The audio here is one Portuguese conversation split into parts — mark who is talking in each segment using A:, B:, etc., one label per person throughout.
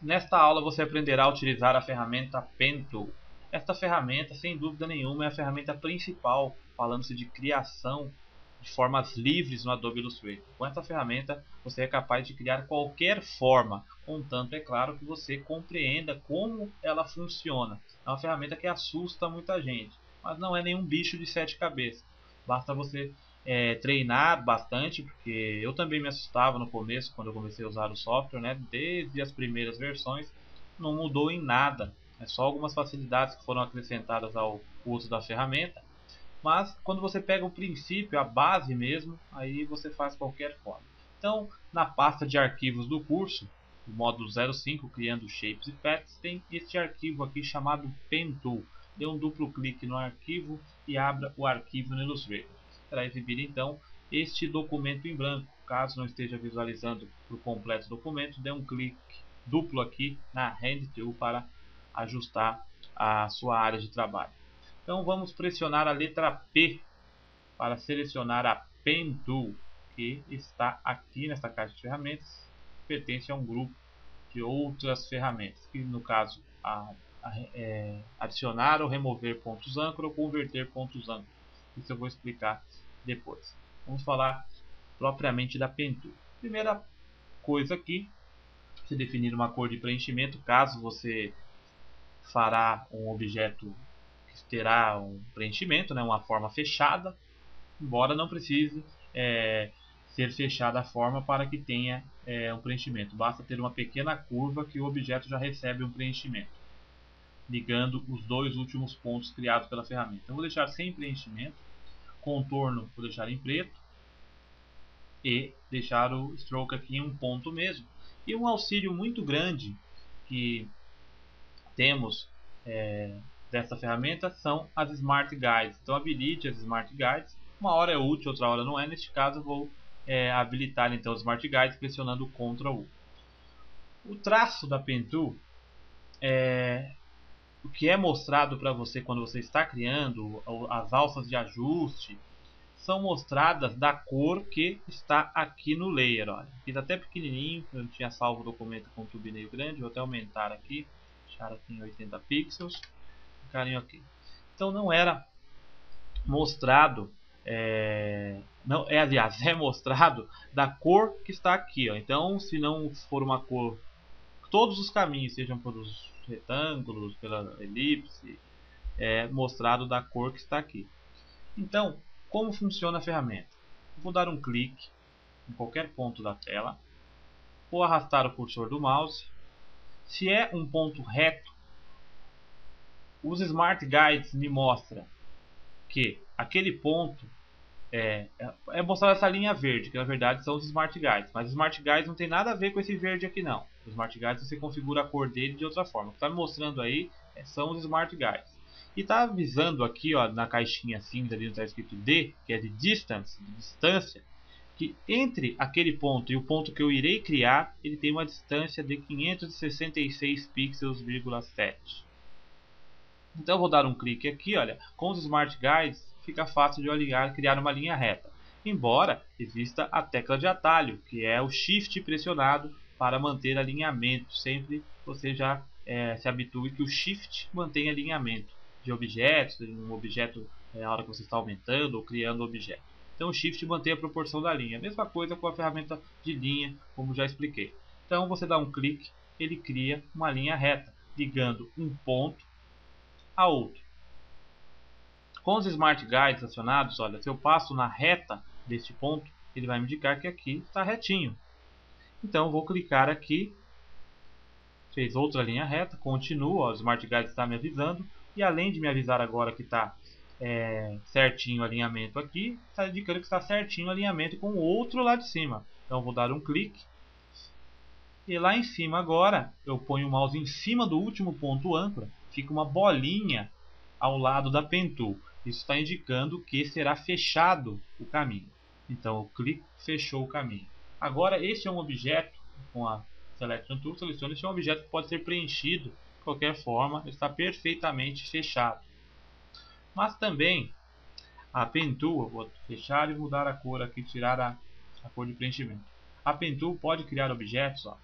A: Nesta aula você aprenderá a utilizar a ferramenta Pen Tool. Esta ferramenta, sem dúvida nenhuma, é a ferramenta principal falando-se de criação de formas livres no Adobe Illustrator. Com essa ferramenta você é capaz de criar qualquer forma, contanto, é claro, que você compreenda como ela funciona. É uma ferramenta que assusta muita gente, mas não é nenhum bicho de 7 cabeças. Basta você treinar bastante, porque eu também me assustava no começo, quando eu comecei a usar o software, né? Desde as primeiras versões não mudou em nada, é só algumas facilidades que foram acrescentadas ao uso da ferramenta, mas quando você pega o princípio, a base mesmo, aí você faz qualquer forma. Então, na pasta de arquivos do curso, o módulo 05, criando shapes e paths, tem este arquivo aqui chamado Pen Tool. Dê um duplo clique no arquivo e abra o arquivo no Illustrator. Será exibido então este documento em branco. Caso não esteja visualizando por completo o documento, dê um clique duplo aqui na Hand Tool para ajustar a sua área de trabalho. Então vamos pressionar a letra P para selecionar a Pen Tool, que está aqui nesta caixa de ferramentas, pertence a um grupo de outras ferramentas, que no caso adicionar ou remover pontos âncora ou converter pontos âncora. Isso eu vou explicar depois. Vamos falar propriamente da Pen Tool. Primeira coisa aqui, você definir uma cor de preenchimento, caso você fará um objeto que terá um preenchimento, né, uma forma fechada, embora não precise ser fechada a forma para que tenha um preenchimento. Basta ter uma pequena curva que o objeto já recebe um preenchimento, ligando os dois últimos pontos criados pela ferramenta. Eu vou deixar sem preenchimento, contorno vou deixar em preto e deixar o stroke aqui em um ponto mesmo. E um auxílio muito grande que temos dessa ferramenta são as Smart Guides. Então habilite as Smart Guides. Uma hora é útil, outra hora não é. Neste caso eu vou habilitar então os Smart Guides pressionando o Ctrl U. O traço da Pen Tool, o que é mostrado para você quando você está criando as alças de ajuste, são mostradas da cor que está aqui no layer. Olha, fiz até pequenininho, eu não tinha salvo o documento com thumbnail grande, vou até aumentar aqui, deixar aqui em 80 pixels, carinho aqui. Então não era mostrado, aliás, é mostrado da cor que está aqui. Ó. Então, se não for uma cor, todos os caminhos, sejam pelos retângulos, pela elipse, é mostrado da cor que está aqui. Então, como funciona a ferramenta? Vou dar um clique em qualquer ponto da tela, vou arrastar o cursor do mouse. Se é um ponto reto, os Smart Guides me mostram que aquele ponto é mostrado essa linha verde, que na verdade são os Smart Guides. Mas os Smart Guides não tem nada a ver com esse verde aqui não. Os Smart Guides você configura a cor dele de outra forma. O que está me mostrando aí são os Smart Guides. E está avisando aqui, ó, na caixinha cinza ali está escrito D, que é de distance, de distância, que entre aquele ponto e o ponto que eu irei criar, ele tem uma distância de 566 pixels,7. Então eu vou dar um clique aqui, olha, com os Smart Guides fica fácil de eu criar uma linha reta. Embora exista a tecla de atalho, que é o Shift pressionado para manter alinhamento. Sempre você já se habitue que o Shift mantém alinhamento de objetos, um objeto na hora que você está aumentando ou criando objeto. Então o Shift mantém a proporção da linha. Mesma coisa com a ferramenta de linha, como já expliquei. Então você dá um clique, ele cria uma linha reta, ligando um ponto a outro. Com os Smart Guides acionados, olha, se eu passo na reta deste ponto, ele vai me indicar que aqui está retinho. Então eu vou clicar aqui, fez outra linha reta, continua, o Smart Guide está me avisando, e além de me avisar agora que está certinho o alinhamento aqui, está indicando que está certinho o alinhamento com o outro lá de cima. Então eu vou dar um clique, e lá em cima agora, eu ponho o mouse em cima do último ponto âncora, fica uma bolinha ao lado da Pen Tool. Isso está indicando que será fechado o caminho. Então eu clico, fechou o caminho. Agora este é um objeto, com a Selection Tool, selecione, este é um objeto que pode ser preenchido de qualquer forma, está perfeitamente fechado. Mas também a Pen Tool, eu vou fechar e mudar a cor aqui, tirar a cor de preenchimento. A Pen Tool pode criar objetos, ó,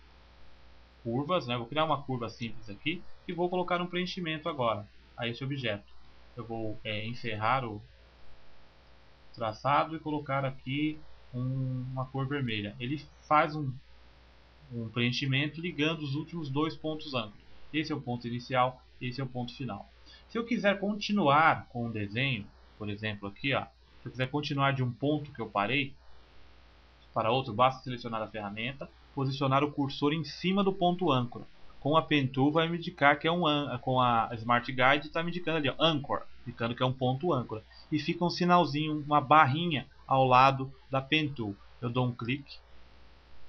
A: curvas, né? Vou criar uma curva simples aqui e vou colocar um preenchimento agora a esse objeto. Eu vou encerrar o traçado e colocar aqui uma cor vermelha. Ele faz um preenchimento ligando os últimos dois pontos âncora. Esse é o ponto inicial, esse é o ponto final. Se eu quiser continuar com o desenho, por exemplo aqui, ó, se eu quiser continuar de um ponto que eu parei para outro, basta selecionar a ferramenta, posicionar o cursor em cima do ponto âncora. Com a Pen Tool vai me indicar que é com a Smart Guide está me indicando ali, ó, Anchor, indicando que é um ponto âncora. E fica um sinalzinho, uma barrinha ao lado da Pen Tool. Eu dou um clique,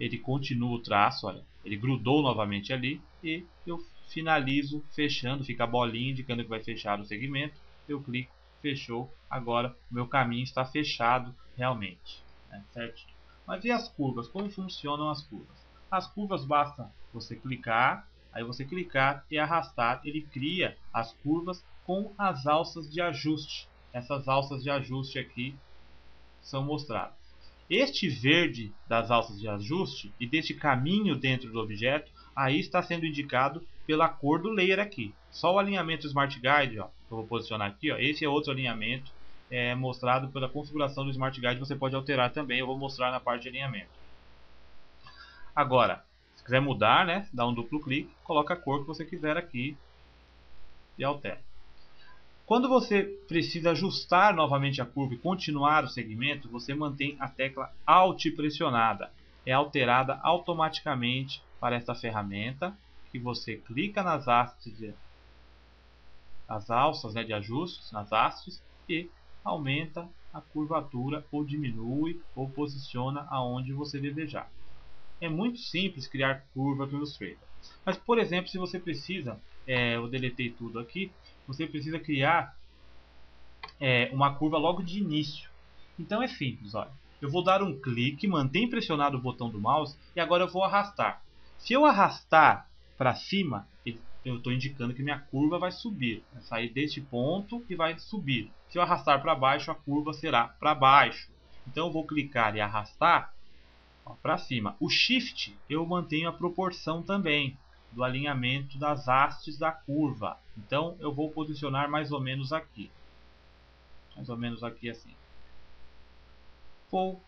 A: ele continua o traço, olha, ele grudou novamente ali e eu finalizo fechando, fica a bolinha indicando que vai fechar o segmento. Eu clico, fechou, agora o meu caminho está fechado realmente, né, certinho. Mas e as curvas? Como funcionam as curvas? As curvas basta você clicar, aí você clicar e arrastar, ele cria as curvas com as alças de ajuste. Essas alças de ajuste aqui são mostradas. Este verde das alças de ajuste e deste caminho dentro do objeto, aí está sendo indicado pela cor do layer aqui. Só o alinhamento Smart Guide, ó, que eu vou posicionar aqui, ó, esse é outro alinhamento mostrado pela configuração do Smart Guide, você pode alterar também, eu vou mostrar na parte de alinhamento. Agora, se quiser mudar, né, dá um duplo clique, coloca a cor que você quiser aqui e altera. Quando você precisa ajustar novamente a curva e continuar o segmento, você mantém a tecla Alt pressionada. É alterada automaticamente para esta ferramenta, que você clica nas hastes, as alças, né, de ajustes, nas hastes, e aumenta a curvatura ou diminui ou posiciona aonde você desejar. É muito simples criar curva no Illustrator. Mas, por exemplo, se você precisa, eu deletei tudo aqui, você precisa criar uma curva logo de início. Então é simples, olha. Eu vou dar um clique, mantém pressionado o botão do mouse e agora eu vou arrastar. Se eu arrastar para cima, eu estou indicando que minha curva vai subir. Vai sair deste ponto e vai subir. Se eu arrastar para baixo, a curva será para baixo. Então eu vou clicar e arrastar para cima. O Shift eu mantenho a proporção também do alinhamento das hastes da curva. Então eu vou posicionar mais ou menos aqui. Mais ou menos aqui assim. Vou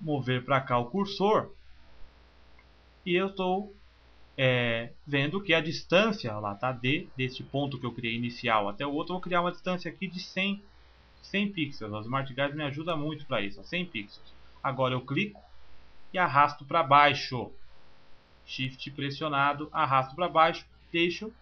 A: mover para cá o cursor e eu estou vendo que a distância lá tá deste ponto que eu criei inicial até o outro, eu vou criar uma distância aqui de 100 pixels. O Smart Guide me ajuda muito para isso, 100 pixels. Agora eu clico e arrasto para baixo. Shift pressionado, arrasto para baixo, deixo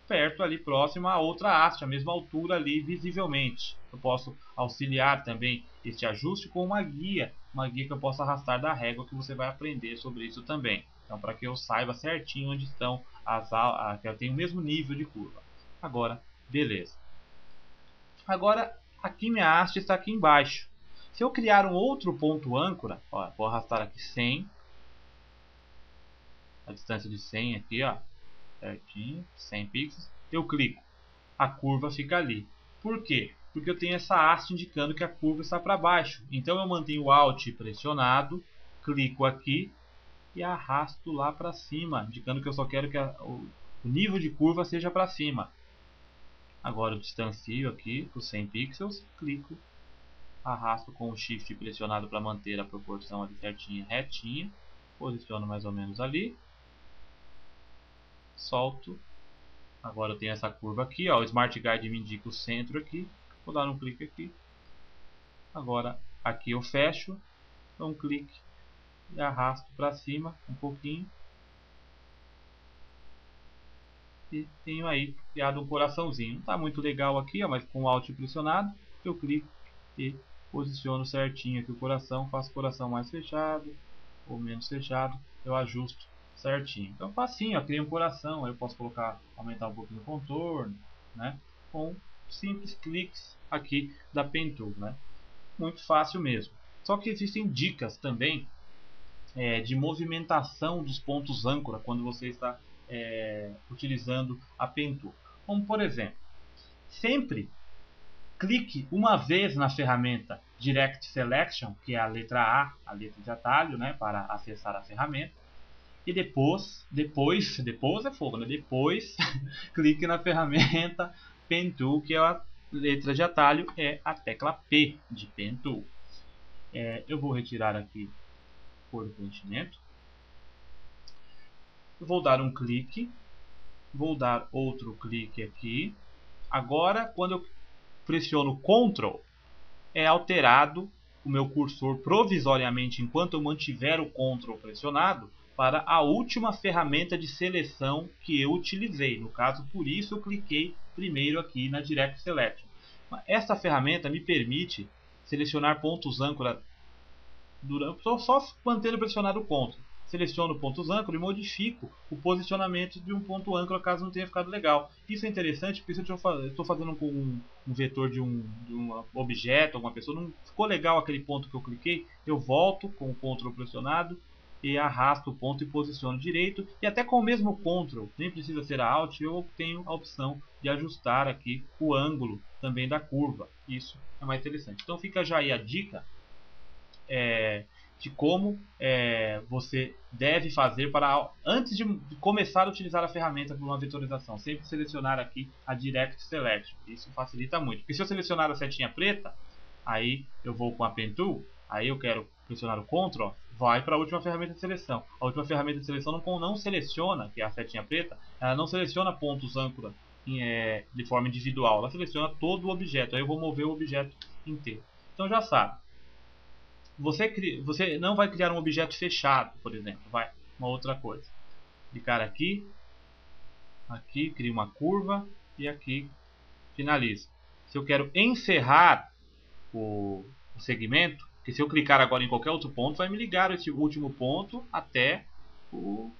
A: perto ali próximo a outra haste, a mesma altura ali visivelmente. Eu posso auxiliar também este ajuste com uma guia que eu posso arrastar da régua, que você vai aprender sobre isso também. Então, para que eu saiba certinho onde estão que eu tenho o mesmo nível de curva. Agora, beleza. Agora, aqui minha haste está aqui embaixo. Se eu criar um outro ponto âncora, ó, vou arrastar aqui 100, a distância de 100 aqui, ó, certinho, 100 pixels, eu clico, a curva fica ali. Por quê? Porque eu tenho essa haste indicando que a curva está para baixo. Então eu mantenho o Alt pressionado, clico aqui e arrasto lá para cima, indicando que eu só quero que o nível de curva seja para cima. Agora eu distancio aqui os 100 pixels, clico, arrasto com o Shift pressionado para manter a proporção ali certinha, retinha, posiciono mais ou menos ali, solto. Agora eu tenho essa curva aqui, ó, o Smart Guide me indica o centro aqui, vou dar um clique aqui. Agora aqui eu fecho, dou um clique e arrasto para cima um pouquinho. E tenho aí criado um coraçãozinho. Não está muito legal aqui, ó, mas com o Alt pressionado eu clico e posiciono certinho aqui o coração. Faço o coração mais fechado ou menos fechado, eu ajusto certinho. Então facinho, ó, criei um coração, aí eu posso aumentar um pouquinho o contorno, né, com simples cliques aqui da Pen Tool, né? Muito fácil mesmo. Só que existem dicas também de movimentação dos pontos âncora quando você está utilizando a Pen Tool. Como por exemplo, sempre clique uma vez na ferramenta Direct Selection, que é a letra A, a letra de atalho, né, para acessar a ferramenta. E depois é fogo, né? Depois clique na ferramenta Pen Tool, que é a letra de atalho, é a tecla P de Pen Tool. Eu vou retirar aqui cor do preenchimento. Vou dar um clique. Vou dar outro clique aqui. Agora, quando eu pressiono Ctrl, é alterado o meu cursor provisoriamente, enquanto eu mantiver o Ctrl pressionado, para a última ferramenta de seleção que eu utilizei. No caso, por isso eu cliquei primeiro aqui na Direct Selection. Essa ferramenta me permite selecionar pontos âncora só mantendo pressionado o Ctrl. Seleciono pontos âncora e modifico o posicionamento de um ponto âncora caso não tenha ficado legal. Isso é interessante porque se eu estou fazendo com um vetor de um objeto, alguma pessoa, não ficou legal aquele ponto que eu cliquei, eu volto com o Ctrl pressionado e arrasto o ponto e posiciono direito. E até com o mesmo Ctrl, nem precisa ser a Alt, eu tenho a opção de ajustar aqui o ângulo também da curva. Isso é mais interessante. Então fica já aí a dica de como você deve fazer para antes de começar a utilizar a ferramenta para uma vetorização. Sempre selecionar aqui a Direct Selection. Isso facilita muito. Porque se eu selecionar a setinha preta, aí eu vou com a Pen Tool, aí eu quero pressionar o Ctrl, vai para a última ferramenta de seleção. A última ferramenta de seleção não seleciona, que é a setinha preta, ela não seleciona pontos âncora de forma individual, ela seleciona todo o objeto. Aí eu vou mover o objeto inteiro. Então já sabe. Você não vai criar um objeto fechado, por exemplo. Uma outra coisa. Clicar aqui, cria uma curva e aqui finaliza. Se eu quero encerrar o segmento, porque se eu clicar agora em qualquer outro ponto, vai me ligar esse último ponto até o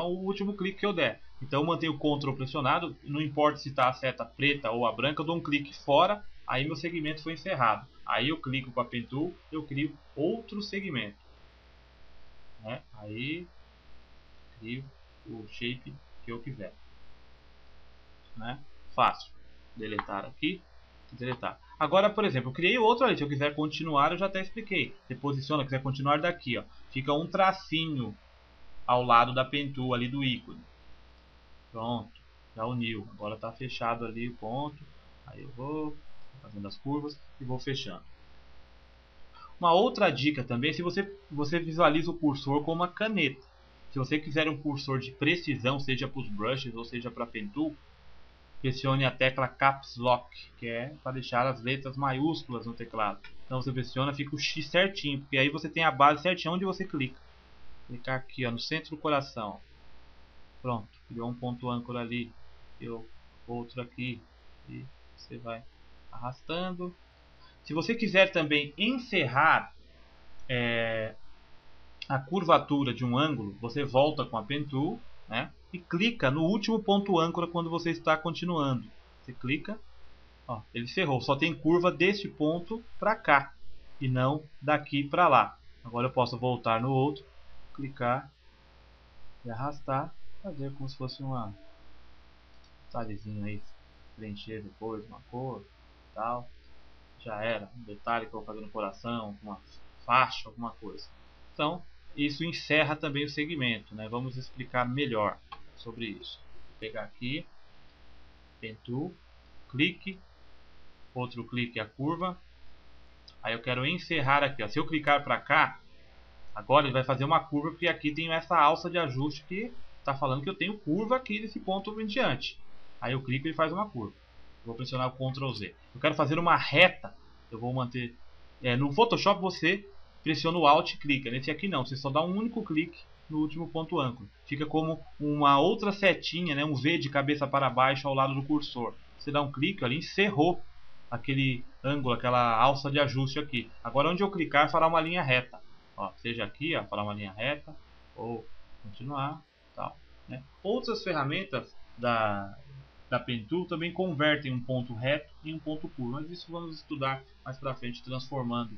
A: último clique que eu der. Então eu mantenho o Ctrl pressionado, não importa se está a seta preta ou a branca, eu dou um clique fora, aí meu segmento foi encerrado. Aí eu clico com a Pen Tool, eu crio outro segmento. Aí crio o shape que eu quiser. Fácil. Deletar aqui, deletar. Agora, por exemplo, eu criei outro ali. Se eu quiser continuar, eu já até expliquei. Você posiciona, quiser continuar daqui, ó, fica um tracinho ao lado da Pen Tool ali do ícone. Pronto, já uniu. Agora está fechado ali o ponto. Aí eu vou fazendo as curvas e vou fechando. Uma outra dica também é se você visualiza o cursor com uma caneta. Se você quiser um cursor de precisão, seja para os brushes ou seja para a Pen Tool, pressione a tecla Caps Lock, que é para deixar as letras maiúsculas no teclado. Então você pressiona, fica o X certinho, porque aí você tem a base certinha onde você clica. Clicar aqui, ó, no centro do coração. Pronto, criou um ponto âncora ali, outro aqui, e você vai arrastando. Se você quiser também encerrar a curvatura de um ângulo, você volta com a Pen Tool, e clica no último ponto âncora quando você está continuando. Você clica, ó, ele cerrou, só tem curva desse ponto para cá e não daqui para lá. Agora eu posso voltar no outro, clicar e arrastar, fazer como se fosse uma detalhezinho aí, preencher depois uma cor, tal. Já era, um detalhe que eu vou fazer no coração, uma faixa, alguma coisa. Então, isso encerra também o segmento, Vamos explicar melhor sobre isso. Vou pegar aqui, Pen Tool, clique, outro clique a curva. Aí eu quero encerrar aqui, ó. Se eu clicar para cá, agora ele vai fazer uma curva, porque aqui tem essa alça de ajuste que está falando que eu tenho curva aqui desse ponto em diante. Aí eu clico e ele faz uma curva. Vou pressionar o Ctrl Z. Eu quero fazer uma reta. Eu vou manter. No Photoshop você pressiona o Alt e clica. Nesse aqui não. Você só dá um único clique no último ponto âncora. Fica como uma outra setinha, um V de cabeça para baixo ao lado do cursor. Você dá um clique ali, encerrou aquele ângulo, aquela alça de ajuste aqui. Agora onde eu clicar fará uma linha reta. Ó, seja aqui, ó, fará uma linha reta ou continuar, tal. Outras ferramentas da Pen Tool também convertem um ponto reto em um ponto curvo, mas isso vamos estudar mais para frente, transformando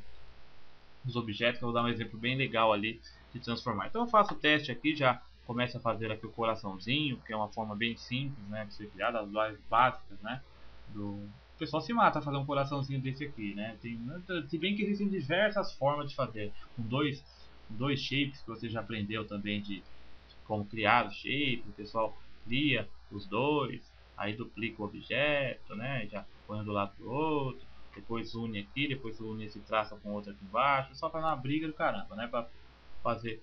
A: os objetos. Eu vou dar um exemplo bem legal ali de transformar. Então eu faço o teste aqui, já começo a fazer aqui o coraçãozinho, que é uma forma bem simples, de ser criada, as bases básicas, o pessoal se mata a fazer um coraçãozinho desse aqui, se bem que existem diversas formas de fazer, com dois shapes que você já aprendeu também como criar o shape, o pessoal cria os dois, aí duplica o objeto, né? Já põe um do lado do outro, depois une aqui, depois une esse traço com outro aqui embaixo, só para uma briga do caramba, né? Para fazer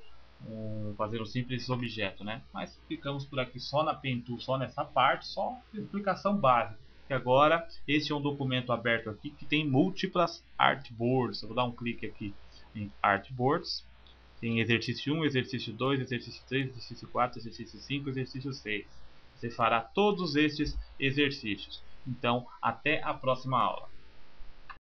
A: fazer um simples objeto, né? Mas ficamos por aqui só na Pentool, só nessa parte, só explicação básica. Que agora este é um documento aberto aqui que tem múltiplas artboards. Eu vou dar um clique aqui em artboards. Tem exercício 1, exercício 2, exercício 3, exercício 4, exercício 5, exercício 6. Você fará todos estes exercícios. Então, até a próxima aula.